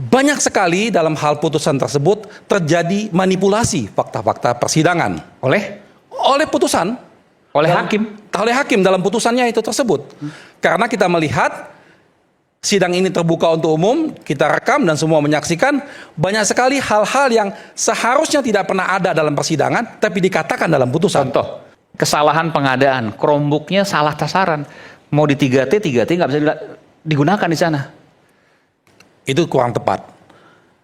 Banyak sekali dalam hal putusan tersebut terjadi manipulasi fakta-fakta persidangan oleh putusan, oleh hakim dalam putusannya itu tersebut. Karena kita melihat sidang ini terbuka untuk umum, kita rekam dan semua menyaksikan, banyak sekali hal-hal yang seharusnya tidak pernah ada dalam persidangan tapi dikatakan dalam putusan. Contoh, kesalahan pengadaan, Chromebooknya salah sasaran, mau di 3T nggak bisa digunakan di sana. Itu kurang tepat.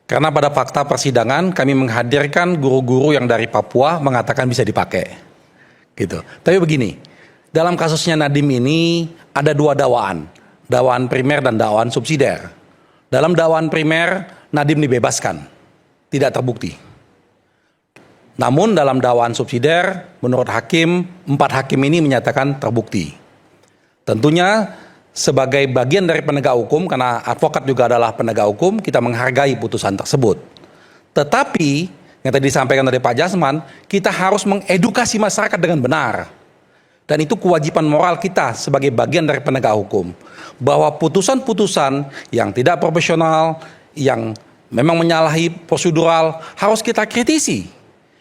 Karena pada fakta persidangan kami menghadirkan guru-guru yang dari Papua mengatakan bisa dipakai. Gitu. Tapi begini, dalam kasusnya Nadiem ini ada dua dakwaan. Dakwaan primer dan dakwaan subsidiar. Dalam dakwaan primer, Nadiem dibebaskan. Tidak terbukti. Namun dalam dakwaan subsidiar, menurut hakim, 4 hakim ini menyatakan terbukti. Tentunya sebagai bagian dari penegak hukum, karena advokat juga adalah penegak hukum, kita menghargai putusan tersebut. Tetapi, yang tadi disampaikan oleh Pak Jasman, kita harus mengedukasi masyarakat dengan benar. Dan itu kewajiban moral kita sebagai bagian dari penegak hukum. Bahwa putusan-putusan yang tidak profesional, yang memang menyalahi prosedural, harus kita kritisi.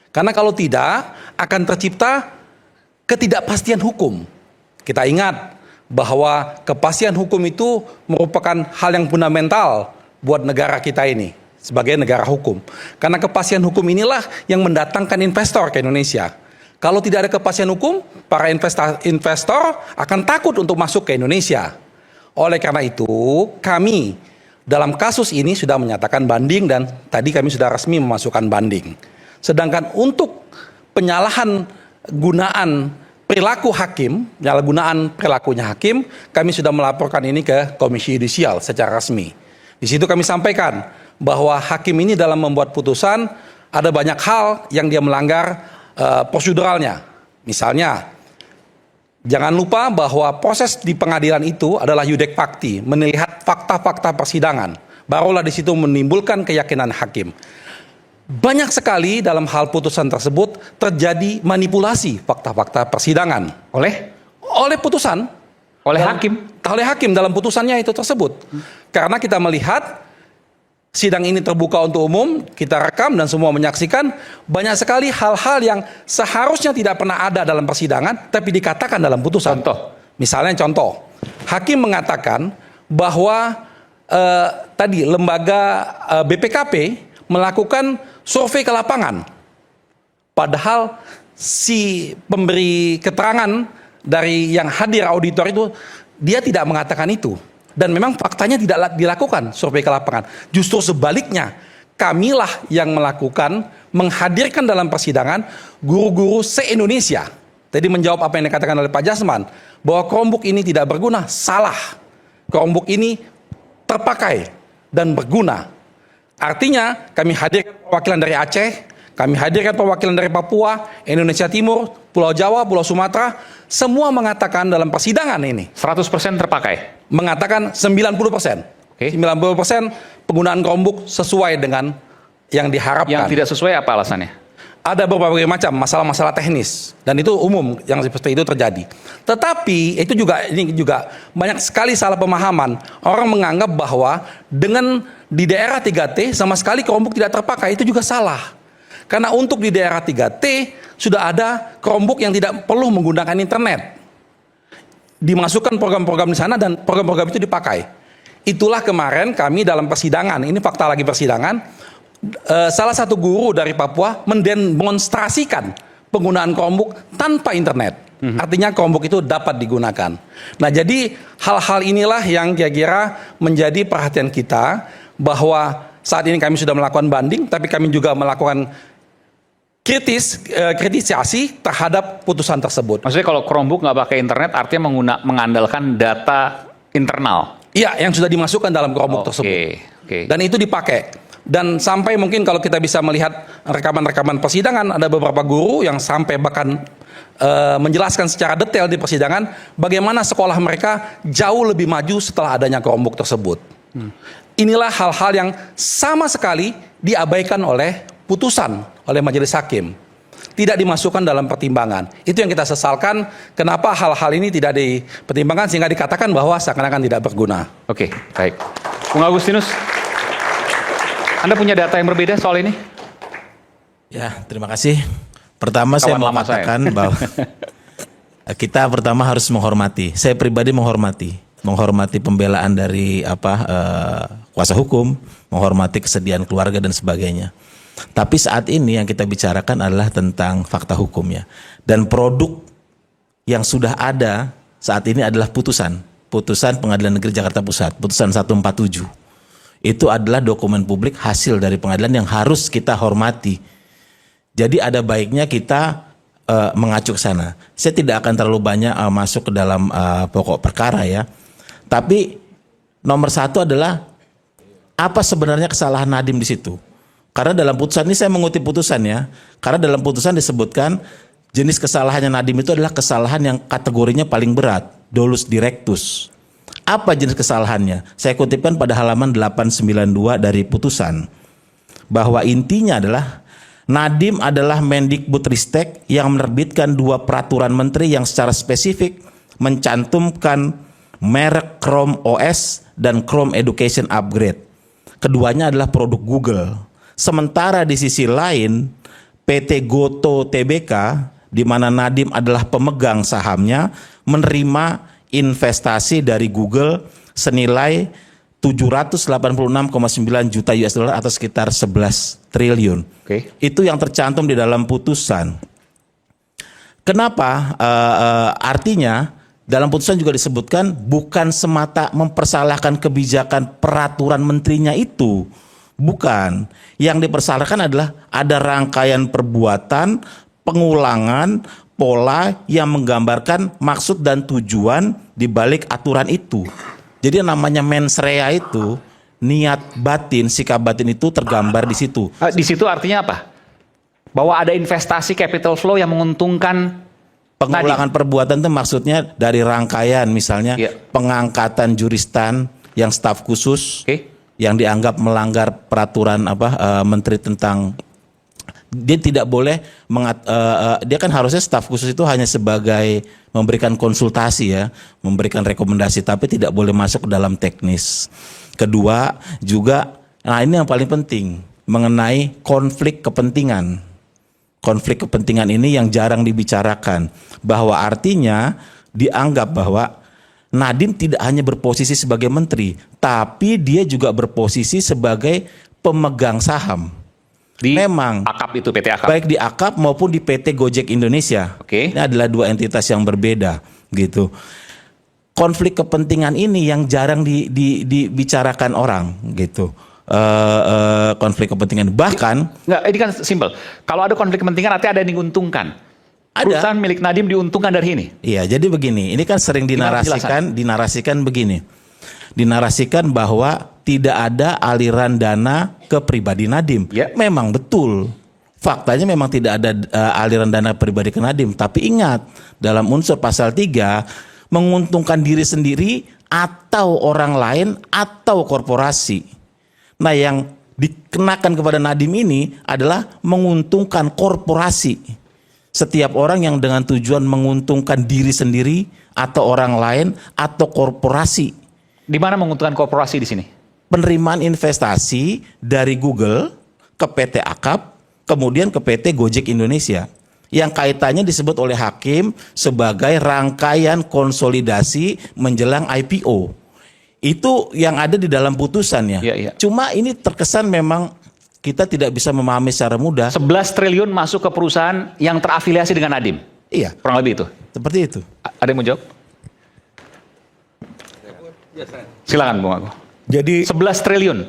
Karena kalau tidak, akan tercipta ketidakpastian hukum. Kita ingat bahwa kepastian hukum itu merupakan hal yang fundamental buat negara kita ini sebagai negara hukum. Karena kepastian hukum inilah yang mendatangkan investor ke Indonesia. Kalau tidak ada kepastian hukum, para investor akan takut untuk masuk ke Indonesia. Oleh karena itu, kami dalam kasus ini sudah menyatakan banding dan tadi kami sudah resmi memasukkan banding. Sedangkan untuk penyalahan gunaan perilaku hakim, penyalahgunaan perilakunya hakim, kami sudah melaporkan ini ke Komisi Yudisial secara resmi. Di situ kami sampaikan bahwa hakim ini dalam membuat putusan ada banyak hal yang dia melanggar proseduralnya. Misalnya, jangan lupa bahwa proses di pengadilan itu adalah yudek fakti, melihat fakta-fakta persidangan. Barulah di situ menimbulkan keyakinan hakim. Banyak sekali dalam hal putusan tersebut terjadi manipulasi fakta-fakta persidangan oleh putusan, oleh hakim dalam putusannya itu tersebut. Karena kita melihat sidang ini terbuka untuk umum, kita rekam dan semua menyaksikan, banyak sekali hal-hal yang seharusnya tidak pernah ada dalam persidangan tapi dikatakan dalam putusan. Misalnya contoh, hakim mengatakan bahwa tadi lembaga BPKP melakukan survei ke lapangan. Padahal si pemberi keterangan dari yang hadir auditor itu, dia tidak mengatakan itu. Dan memang faktanya tidak dilakukan survei ke lapangan. Justru sebaliknya, kamilah yang melakukan, menghadirkan dalam persidangan guru-guru se-Indonesia. Tadi menjawab apa yang dikatakan oleh Pak Jasman, bahwa Chromebook ini tidak berguna, salah. Chromebook ini terpakai dan berguna. Artinya kami hadirkan perwakilan dari Aceh, kami hadirkan perwakilan dari Papua, Indonesia Timur, Pulau Jawa, Pulau Sumatera, semua mengatakan dalam persidangan ini 100% terpakai? Mengatakan 90%. 90% penggunaan Chromebook sesuai dengan yang diharapkan. Yang tidak sesuai apa alasannya? Ada berbagai macam masalah-masalah teknis dan itu umum yang seperti itu terjadi. Tetapi ini juga banyak sekali salah pemahaman. Orang menganggap bahwa dengan di daerah 3T sama sekali Chromebook tidak terpakai, itu juga salah. Karena untuk di daerah 3T sudah ada Chromebook yang tidak perlu menggunakan internet. Dimasukkan program-program di sana dan program-program itu dipakai. Itulah kemarin kami dalam persidangan, ini fakta lagi persidangan, salah satu guru dari Papua mendemonstrasikan penggunaan Chromebook tanpa internet. Artinya Chromebook itu dapat digunakan. Nah, jadi hal-hal inilah yang kira-kira menjadi perhatian kita, bahwa saat ini kami sudah melakukan banding, tapi kami juga melakukan kritisasi terhadap putusan tersebut. Maksudnya kalau Chromebook nggak pakai internet artinya mengandalkan data internal? Iya, yang sudah dimasukkan dalam Chromebook tersebut. Dan itu dipakai. Dan sampai mungkin kalau kita bisa melihat rekaman-rekaman persidangan, ada beberapa guru yang sampai bahkan menjelaskan secara detail di persidangan bagaimana sekolah mereka jauh lebih maju setelah adanya Chromebook tersebut. Inilah hal-hal yang sama sekali diabaikan oleh putusan, oleh majelis hakim. Tidak dimasukkan dalam pertimbangan. Itu yang kita sesalkan, kenapa hal-hal ini tidak dipertimbangkan sehingga dikatakan bahwa seakan-akan tidak berguna. Oke, baik. Bung Agustinus. Anda punya data yang berbeda soal ini? Ya, terima kasih. Pertama saya Kawan mau lama saya. katakan bahwa kita pertama harus menghormati. Saya pribadi menghormati pembelaan dari kuasa hukum, menghormati kesediaan keluarga dan sebagainya. Tapi saat ini yang kita bicarakan adalah tentang fakta hukumnya. Dan produk yang sudah ada saat ini adalah putusan Pengadilan Negeri Jakarta Pusat, putusan 147. Itu adalah dokumen publik hasil dari pengadilan yang harus kita hormati. Jadi ada baiknya kita mengacu ke sana. Saya tidak akan terlalu banyak masuk ke dalam pokok perkara ya. Tapi nomor satu adalah apa sebenarnya kesalahan Nadiem di situ. Karena dalam putusan ini saya mengutip putusan ya. Karena dalam putusan disebutkan jenis kesalahannya Nadiem itu adalah kesalahan yang kategorinya paling berat, dolus directus. Apa jenis kesalahannya? Saya kutipkan pada halaman 892 dari putusan. Bahwa intinya adalah Nadiem adalah Mendikbudristek yang menerbitkan 2 peraturan menteri yang secara spesifik mencantumkan merek Chrome OS dan Chrome Education Upgrade. Keduanya adalah produk Google. Sementara di sisi lain PT Goto Tbk di mana Nadiem adalah pemegang sahamnya menerima investasi dari Google senilai 786,9 juta US dollar atau sekitar 11 triliun. Oke. Itu yang tercantum di dalam putusan. Kenapa? Artinya dalam putusan juga disebutkan bukan semata mempersalahkan kebijakan peraturan menterinya itu. Bukan. Yang dipersalahkan adalah ada rangkaian perbuatan, pengulangan, pola yang menggambarkan maksud dan tujuan di balik aturan itu. Jadi yang namanya mens rea itu, niat batin, sikap batin itu tergambar di situ. Di situ artinya apa? Bahwa ada investasi capital flow yang menguntungkan Pengulangan perbuatan itu maksudnya dari rangkaian misalnya Iya. pengangkatan juristan yang staf khusus yang dianggap melanggar peraturan menteri tentang dia tidak boleh dia kan harusnya staf khusus itu hanya sebagai memberikan konsultasi ya, memberikan rekomendasi tapi tidak boleh masuk ke dalam teknis. Kedua juga nah ini yang paling penting mengenai konflik kepentingan. Konflik kepentingan ini yang jarang dibicarakan bahwa artinya dianggap bahwa Nadiem tidak hanya berposisi sebagai menteri tapi dia juga berposisi sebagai pemegang saham. di Memang AKAP itu PT AKAP. baik di AKAP maupun di PT Gojek Indonesia. Oke. Ini adalah 2 entitas yang berbeda gitu. Konflik kepentingan ini yang jarang dibicarakan orang gitu. Konflik kepentingan bahkan Nggak, ini kan simpel. Kalau ada konflik kepentingan artinya ada yang diuntungkan. Ada. Perusahaan milik Nadiem diuntungkan dari ini. iya jadi begini, ini kan sering Gimana dinarasikan begini. Dinarasikan bahwa tidak ada aliran dana ke pribadi Nadiem. Ya. Memang betul. Faktanya memang tidak ada aliran dana pribadi ke Nadiem, tapi ingat dalam unsur pasal 3 menguntungkan diri sendiri atau orang lain atau korporasi. Nah, yang dikenakan kepada Nadiem ini adalah menguntungkan korporasi. Setiap orang yang dengan tujuan menguntungkan diri sendiri atau orang lain atau korporasi. Di mana menguntungkan korporasi di sini? Penerimaan investasi dari Google ke PT AKAP, kemudian ke PT Gojek Indonesia. Yang kaitannya disebut oleh hakim sebagai rangkaian konsolidasi menjelang IPO. Itu yang ada di dalam putusannya. Iya, iya. Cuma ini terkesan memang kita tidak bisa memahami secara mudah. 11 triliun masuk ke perusahaan yang terafiliasi dengan Nadiem. Iya, Kurang lebih itu. seperti itu. Ada yang mau jawab? Silakan Bung Agus. Jadi 11 triliun.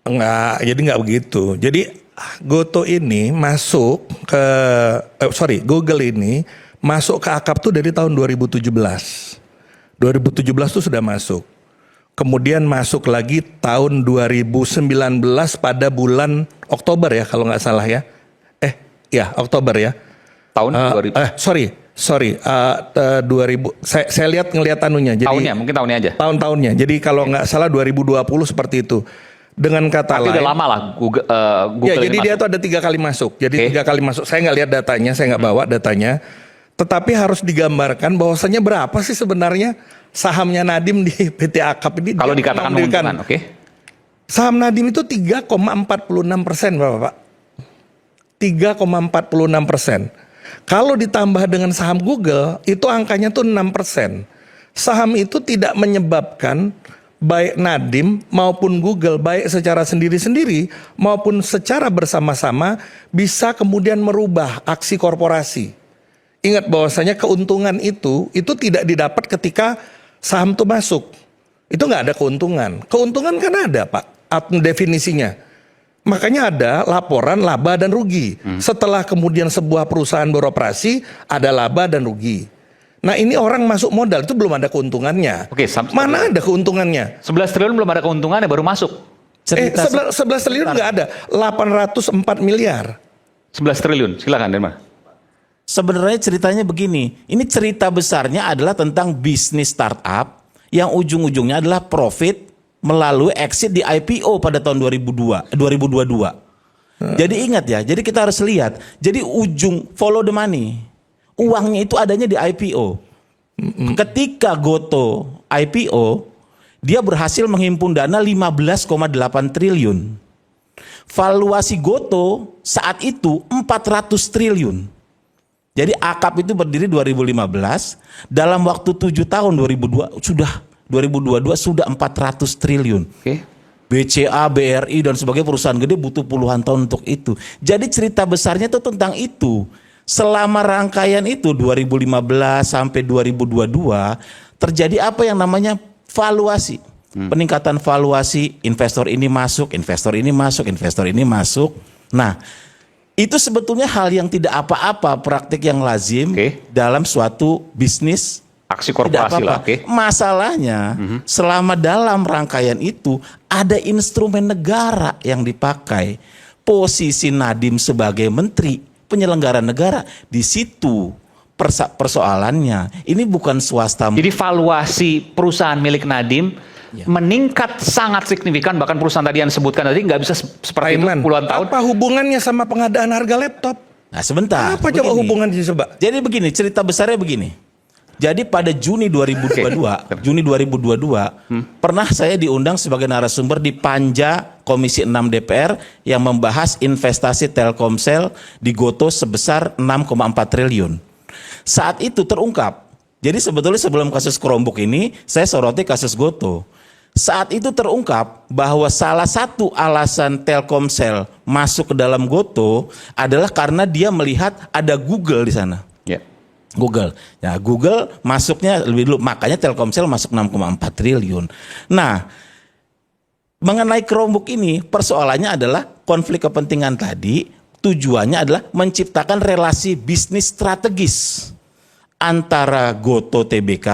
nggak begitu. Jadi Goto ini masuk ke Google ini masuk ke AKAP tuh dari tahun 2017. 2017 tuh sudah masuk. Kemudian masuk lagi tahun 2019 pada bulan Oktober ya kalau nggak salah ya. Ya Oktober ya. Tahun 2000. 2000. Saya ngelihat anunya. Jadi Tahunnya, mungkin tahunnya aja. tahun-tahunnya. Jadi kalau nggak salah 2020 seperti itu. Dengan kata Tapi lain. udah lama lah Google, Ya, ini jadi dia masuk. tuh ada 3 kali masuk. Jadi Oke. 3 kali masuk. Saya nggak lihat datanya, saya nggak bawa datanya. Tetapi harus digambarkan bahwasannya berapa sih sebenarnya sahamnya Nadiem di PT AKAP ini. Kalau Dia dikatakan mengambilkan menguntungkan, oke. Saham Nadiem itu 3,46%, Bapak. 3,46%. Kalau ditambah dengan saham Google, itu angkanya tuh 6%. Saham itu tidak menyebabkan baik Nadiem maupun Google, baik secara sendiri-sendiri maupun secara bersama-sama bisa kemudian merubah aksi korporasi. Ingat bahwasanya keuntungan itu tidak didapat ketika saham itu masuk. Itu nggak ada keuntungan. Keuntungan kan ada, Pak, definisinya. Makanya ada laporan laba dan rugi. Setelah kemudian sebuah perusahaan beroperasi, ada laba dan rugi. Nah ini orang masuk modal itu belum ada keuntungannya. Oke, mana ada keuntungannya? 11 triliun belum ada keuntungannya, baru masuk. 11 triliun nggak ada, 804 miliar. 11 triliun, silakan Denmar. Sebenarnya ceritanya begini, ini cerita besarnya adalah tentang bisnis startup yang ujung-ujungnya adalah profit melalui exit di IPO pada tahun 2022. Jadi ingat ya, jadi kita harus lihat, jadi ujung follow the money. Uangnya itu adanya di IPO. Ketika Goto IPO, dia berhasil menghimpun dana 15,8 triliun. Valuasi Goto saat itu 400 triliun. Jadi AKAP itu berdiri 2015, dalam waktu 7 tahun 2022 sudah 400 triliun. Oke. BCA, BRI dan sebagainya perusahaan gede butuh puluhan tahun untuk itu. Jadi cerita besarnya itu tentang itu. Selama rangkaian itu 2015 sampai 2022 terjadi apa yang namanya valuasi. Peningkatan valuasi, investor ini masuk, investor ini masuk, investor ini masuk. Nah, itu sebetulnya hal yang tidak apa-apa, praktik yang lazim dalam suatu bisnis. Aksi korporasi lah, oke. Masalahnya selama dalam rangkaian itu ada instrumen negara yang dipakai. Posisi Nadiem sebagai menteri penyelenggara negara di situ persoalannya. Ini bukan swasta. Jadi valuasi perusahaan milik Nadiem meningkat sangat signifikan, bahkan perusahaan tadi yang disebutkan tadi nggak bisa seperti itu puluhan tahun. Apa hubungannya sama pengadaan harga laptop? Nah sebentar. Apa coba hubungannya coba? Jadi begini, cerita besarnya begini. Jadi pada Juni 2022, pernah saya diundang sebagai narasumber di Panja Komisi 6 DPR yang membahas investasi Telkomsel di Goto sebesar 6,4 triliun. Saat itu terungkap. Jadi sebetulnya sebelum kasus Chromebook ini, saya soroti kasus Goto. Saat itu terungkap bahwa salah satu alasan Telkomsel masuk ke dalam Goto adalah karena dia melihat ada Google di sana. Google. Ya, Google masuknya lebih dulu, makanya Telkomsel masuk 6,4 triliun. Nah, mengenai Chromebook ini persoalannya adalah konflik kepentingan tadi, tujuannya adalah menciptakan relasi bisnis strategis antara Goto TBK,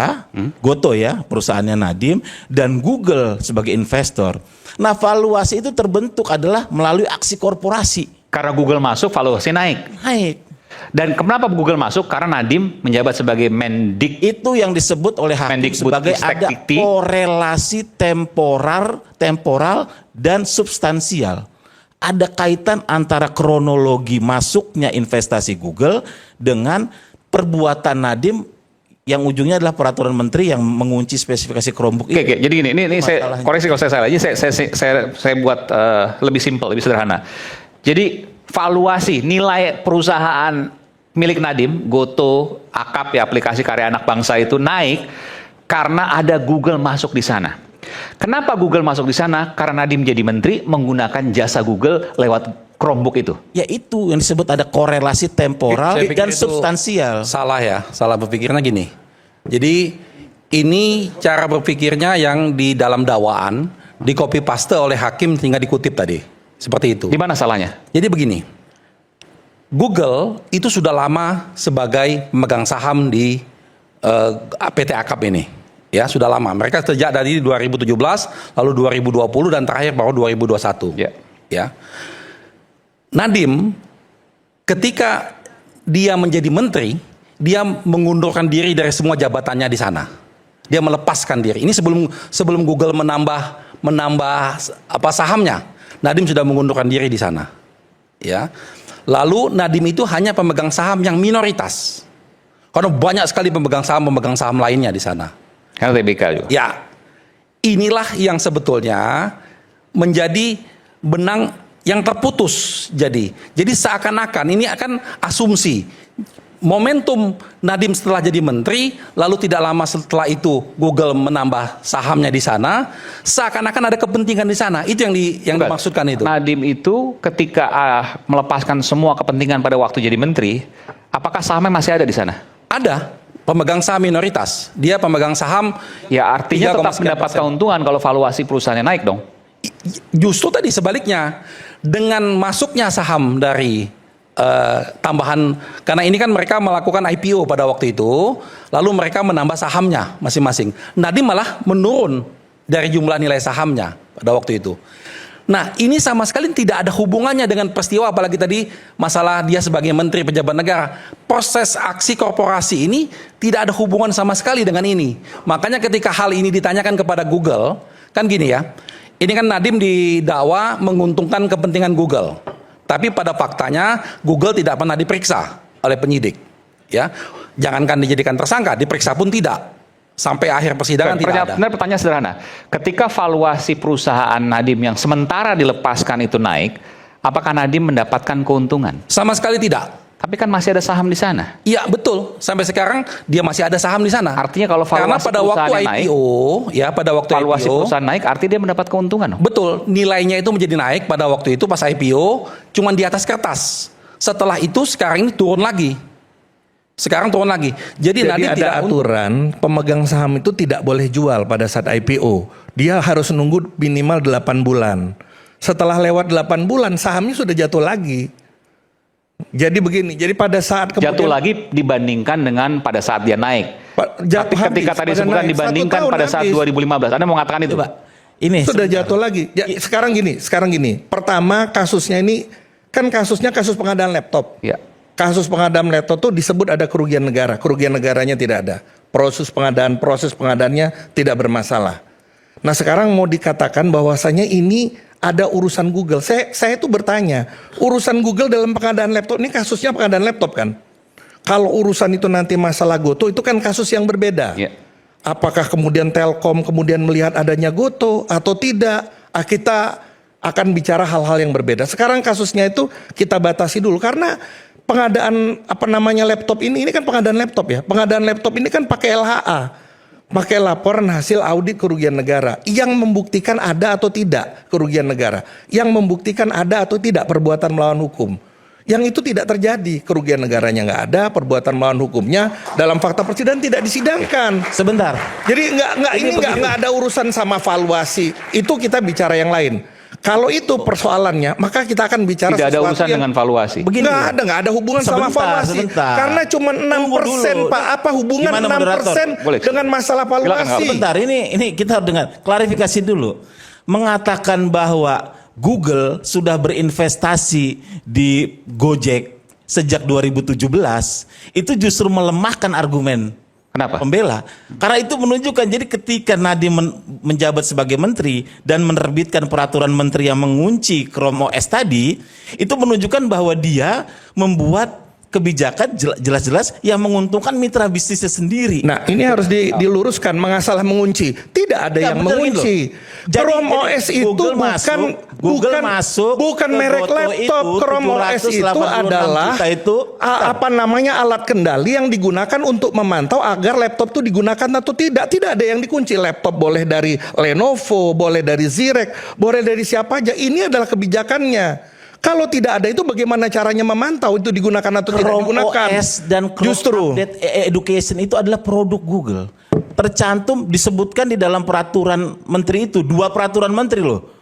Goto ya, perusahaannya Nadiem, dan Google sebagai investor. Nah, valuasi itu terbentuk adalah melalui aksi korporasi. Karena Google masuk, valuasi naik. Dan kenapa Google masuk? Karena Nadiem menjabat sebagai Mendik. Itu yang disebut oleh hakim sebagai ada korelasi temporal dan substansial. Ada kaitan antara kronologi masuknya investasi Google dengan perbuatan Nadiem yang ujungnya adalah peraturan menteri yang mengunci spesifikasi Chromebook. Oke, jadi gini, ini saya koreksi kalau saya salah. Jadi saya buat lebih simpel, lebih sederhana. Jadi valuasi nilai perusahaan milik Nadiem, Goto, AKAP ya, aplikasi karya anak bangsa itu naik karena ada Google masuk di sana. Kenapa Google masuk di sana? Karena Nadiem jadi menteri menggunakan jasa Google lewat Chromebook itu. Ya itu yang disebut ada korelasi temporal dan substansial. Salah ya, salah berpikirnya gini. Jadi ini cara berpikirnya yang di dalam dakwaan di copy paste oleh hakim sehingga dikutip tadi. Seperti itu. Di mana salahnya? Jadi begini. Google itu sudah lama sebagai pemegang saham di PT AKAP ini. Ya, sudah lama. Mereka sejak dari 2017, lalu 2020 dan terakhir baru 2021. Ya. Nadiem ketika dia menjadi menteri, dia mengundurkan diri dari semua jabatannya di sana. Dia melepaskan diri. Ini sebelum Google menambah sahamnya. Nadiem sudah mengundurkan diri di sana. Ya. Lalu Nadiem itu hanya pemegang saham yang minoritas. Karena banyak sekali pemegang saham lainnya di sana. Karena TBK juga. Ya. Inilah yang sebetulnya menjadi benang yang terputus. Jadi seakan-akan ini akan asumsi momentum Nadiem setelah jadi menteri, lalu tidak lama setelah itu Google menambah sahamnya di sana, seakan-akan ada kepentingan di sana. Itu yang dimaksudkan itu. Nadiem itu ketika melepaskan semua kepentingan pada waktu jadi menteri, apakah sahamnya masih ada di sana? Ada pemegang saham minoritas. Dia pemegang saham. Ya artinya 3, tetap mendapat sekian %. keuntungan kalau valuasi perusahaannya naik dong. Justru tadi sebaliknya, dengan masuknya saham dari tambahan, karena ini kan mereka melakukan IPO pada waktu itu, lalu mereka menambah sahamnya masing-masing. Nadiem malah menurun dari jumlah nilai sahamnya pada waktu itu. Nah, ini sama sekali tidak ada hubungannya dengan peristiwa, apalagi tadi masalah dia sebagai menteri pejabat negara. Proses aksi korporasi ini tidak ada hubungan sama sekali dengan ini. Makanya ketika hal ini ditanyakan kepada Google, kan gini ya, ini kan Nadiem didakwa menguntungkan kepentingan Google. Tapi pada faktanya Google tidak pernah diperiksa oleh penyidik. Ya, jangankan dijadikan tersangka, diperiksa pun tidak. Sampai akhir persidangan tidak ada. Pertanyaan sederhana, ketika valuasi perusahaan Nadiem yang sementara dilepaskan itu naik, apakah Nadiem mendapatkan keuntungan? Sama sekali tidak. Tapi kan masih ada saham di sana. Iya betul, sampai sekarang dia masih ada saham di sana. Artinya kalau valuasi karena pada waktu naik, IPO, ya pada waktu valuasi IPO, perusahaan naik, artinya dia mendapat keuntungan. Betul, nilainya itu menjadi naik pada waktu itu pas IPO, cuman di atas kertas. Setelah itu sekarang ini turun lagi. Sekarang turun lagi. Jadi ada tidak aturan pemegang saham itu tidak boleh jual pada saat IPO. Dia harus nunggu minimal 8 bulan. Setelah lewat 8 bulan sahamnya sudah jatuh lagi. Jadi begini, jadi pada saat kemudian jatuh lagi dibandingkan dengan pada saat dia naik. Tapi ketika tadi sebutkan dibandingkan pada saat 2015, Anda mau mengatakan itu, Pak. Ini sudah sebentar. jatuh lagi. Ya, sekarang gini. Pertama kasusnya ini kan kasusnya kasus pengadaan laptop. Ya. Kasus pengadaan laptop itu disebut ada kerugian negara. Kerugian negaranya tidak ada. Proses pengadaannya tidak bermasalah. Nah sekarang mau dikatakan bahwasanya ini ada urusan Google. Saya itu bertanya, urusan Google dalam pengadaan laptop ini kasusnya pengadaan laptop kan? Kalau urusan itu nanti masalah Goto itu kan kasus yang berbeda. Ya. Apakah kemudian Telkom kemudian melihat adanya Goto atau tidak? Kita akan bicara hal-hal yang berbeda. Sekarang kasusnya itu kita batasi dulu karena pengadaan laptop ini kan pengadaan laptop ya. Pengadaan laptop ini kan pakai LHA. Pakai laporan hasil audit kerugian negara yang membuktikan ada atau tidak kerugian negara, yang membuktikan ada atau tidak perbuatan melawan hukum. Yang itu tidak terjadi, kerugian negaranya nggak ada, perbuatan melawan hukumnya dalam fakta persidangan tidak disidangkan. Sebentar. Jadi nggak ada urusan sama valuasi. Itu kita bicara yang lain. Kalau itu persoalannya, maka kita akan bicara tidak ada sesuatu urusan yang dengan valuasi. Nggak ada hubungan sama valuasi. Karena cuma 6%, Pak. Apa hubungan Gimana, 6% Boleh. dengan masalah valuasi? Sebentar, ini kita harus dengar klarifikasi dulu. Mengatakan bahwa Google sudah berinvestasi di Gojek sejak 2017 itu justru melemahkan argumen. Kenapa? Pembela. Karena itu menunjukkan, jadi ketika Nadiem menjabat sebagai menteri dan menerbitkan peraturan menteri yang mengunci Chrome OS tadi, itu menunjukkan bahwa dia membuat kebijakan jelas-jelas yang menguntungkan mitra bisnisnya sendiri. Nah, ini harus diluruskan masalah mengunci. Tidak ada yang mengunci. Chrome OS itu bukan merek laptop. Chrome OS itu adalah alat kendali yang digunakan untuk memantau agar laptop itu digunakan atau tidak. Tidak ada yang dikunci. Laptop boleh dari Lenovo, boleh dari Zirek, boleh dari siapa aja. Ini adalah kebijakannya. Kalau tidak ada itu bagaimana caranya memantau itu digunakan atau tidak digunakan? Chrome OS dan Chrome Update Education itu adalah produk Google. Tercantum disebutkan di dalam peraturan menteri itu, 2 peraturan menteri loh.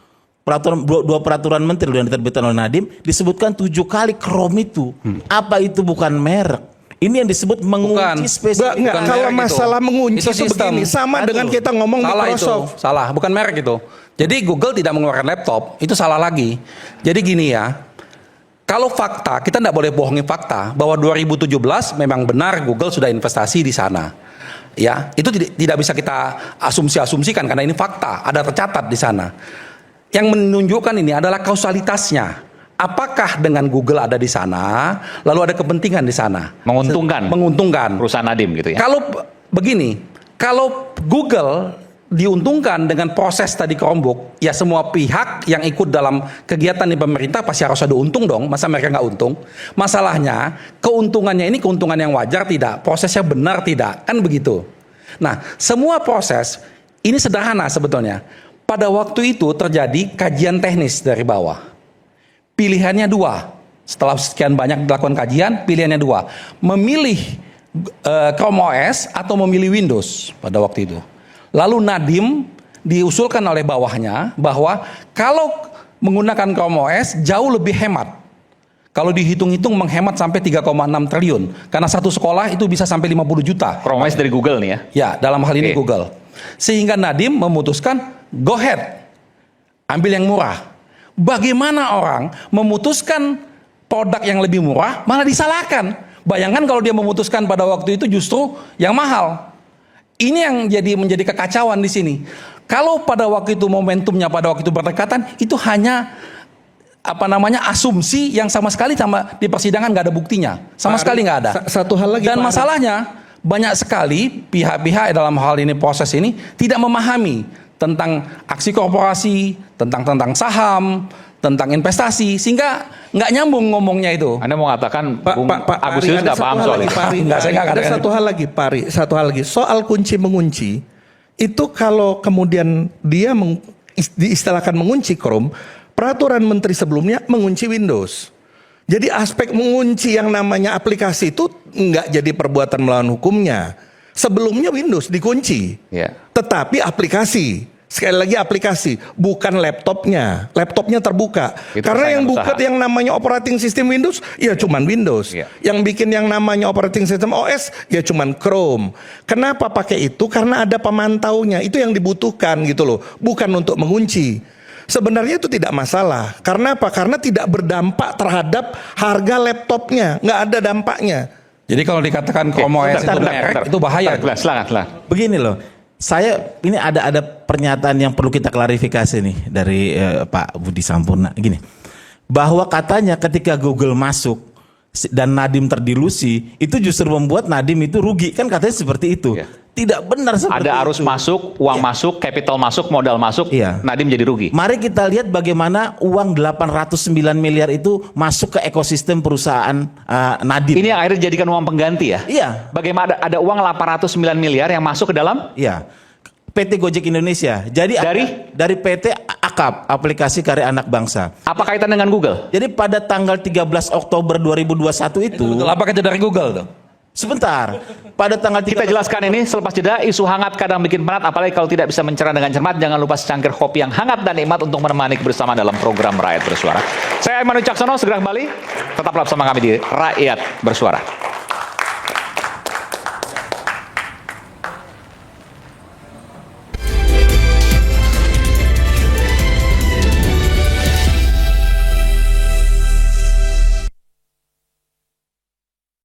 Dua peraturan menteri loh yang diterbitkan oleh Nadiem disebutkan 7 kali Chrome itu. Apa itu bukan merek? Ini yang disebut mengunci spesifik. Kalau masalah mengunci itu begini, sama dengan kita ngomong Microsoft. Salah, bukan merek itu. Jadi Google tidak mengeluarkan laptop, itu salah lagi. Jadi gini ya, kalau fakta, kita tidak boleh bohongi fakta bahwa 2017 memang benar Google sudah investasi di sana. Ya, itu tidak bisa kita asumsi-asumsikan karena ini fakta, ada tercatat di sana. Yang menunjukkan ini adalah kausalitasnya. Apakah dengan Google ada di sana, lalu ada kepentingan di sana? Menguntungkan Menguntungkan. perusahaan Nadiem gitu ya. Kalau begini, kalau Google diuntungkan dengan proses tadi kerombok, ya semua pihak yang ikut dalam kegiatan di pemerintah pasti harus ada untung dong, masa mereka nggak untung? Masalahnya, keuntungannya ini keuntungan yang wajar tidak, prosesnya benar tidak, kan begitu. Nah, semua proses ini sederhana sebetulnya. Pada waktu itu terjadi kajian teknis dari bawah. Pilihannya dua, setelah sekian banyak dilakukan kajian, pilihannya dua, memilih Chrome OS atau memilih Windows pada waktu itu. Lalu Nadiem diusulkan oleh bawahnya bahwa kalau menggunakan Chrome OS jauh lebih hemat. Kalau dihitung-hitung menghemat sampai 3,6 triliun. Karena satu sekolah itu bisa sampai 50 juta. Chrome OS dari Google nih ya. Ya, dalam hal ini Oke. Google. Sehingga Nadiem memutuskan, go ahead, ambil yang murah. Bagaimana orang memutuskan produk yang lebih murah malah disalahkan. Bayangkan kalau dia memutuskan pada waktu itu justru yang mahal. Ini yang menjadi kekacauan di sini. Kalau pada waktu itu momentumnya pada waktu itu berdekatan, itu hanya asumsi yang sama sekali di persidangan nggak ada buktinya, sama sekali nggak ada. Satu hal lagi, Dan Pak masalahnya banyak sekali pihak-pihak dalam hal ini proses ini tidak memahami tentang aksi korporasi, tentang saham, tentang investasi, sehingga nggak nyambung ngomongnya itu. Anda mau mengatakan Bung Pak Agustinus Ari, nggak paham soal itu? Enggak, saya nggak ada katakan satu hal lagi, Pak Ari, satu hal lagi. Soal kunci mengunci, itu kalau kemudian dia diistilahkan mengunci Chrome, peraturan menteri sebelumnya mengunci Windows. Jadi aspek mengunci yang namanya aplikasi itu nggak jadi perbuatan melawan hukumnya. Sebelumnya Windows dikunci, Ya. tetapi aplikasi. Sekali lagi aplikasi, bukan laptopnya. Laptopnya terbuka. Itu Karena yang persaingan buka usaha. yang namanya operating system Windows, ya cuman Windows. Iya. Yang bikin yang namanya operating system OS, ya cuman Chrome. Kenapa pakai itu? Karena ada pemantaunya. Itu yang dibutuhkan gitu loh. Bukan untuk mengunci. Sebenarnya itu tidak masalah. Karena apa? Karena tidak berdampak terhadap harga laptopnya. Nggak ada dampaknya. Jadi kalau dikatakan Chrome OS itu merek, itu bahaya. Silakan. Begini loh, ini ada pernyataan yang perlu kita klarifikasi nih dari Pak Budi Sampurna. Gini, bahwa katanya ketika Google masuk dan Nadiem terdilusi, itu justru membuat Nadiem itu rugi, kan katanya seperti itu. Iya. Tidak benar seperti itu. Ada arus masuk, uang masuk, capital masuk, modal masuk, Iya. Nadiem jadi rugi. Mari kita lihat bagaimana uang 809 miliar itu masuk ke ekosistem perusahaan Nadiem. Ini yang akhirnya dijadikan uang pengganti ya? Iya. Bagaimana ada uang 809 miliar yang masuk ke dalam? Iya. PT Gojek Indonesia. Jadi dari PT AKAP, aplikasi karya anak bangsa. Apa kaitan dengan Google? Jadi pada tanggal 13 Oktober 2021 itu, Apakah itu dari Google tuh? sebentar, pada tanggal Kita 13 jelaskan ini selepas jeda. Isu hangat kadang bikin penat, apalagi kalau tidak bisa mencerna dengan cermat. Jangan lupa secangkir kopi yang hangat dan nikmat untuk menemani kebersamaan dalam program Rakyat Bersuara. Saya Aiman Wicaksono, segera kembali. Tetaplah bersama kami di Rakyat Bersuara.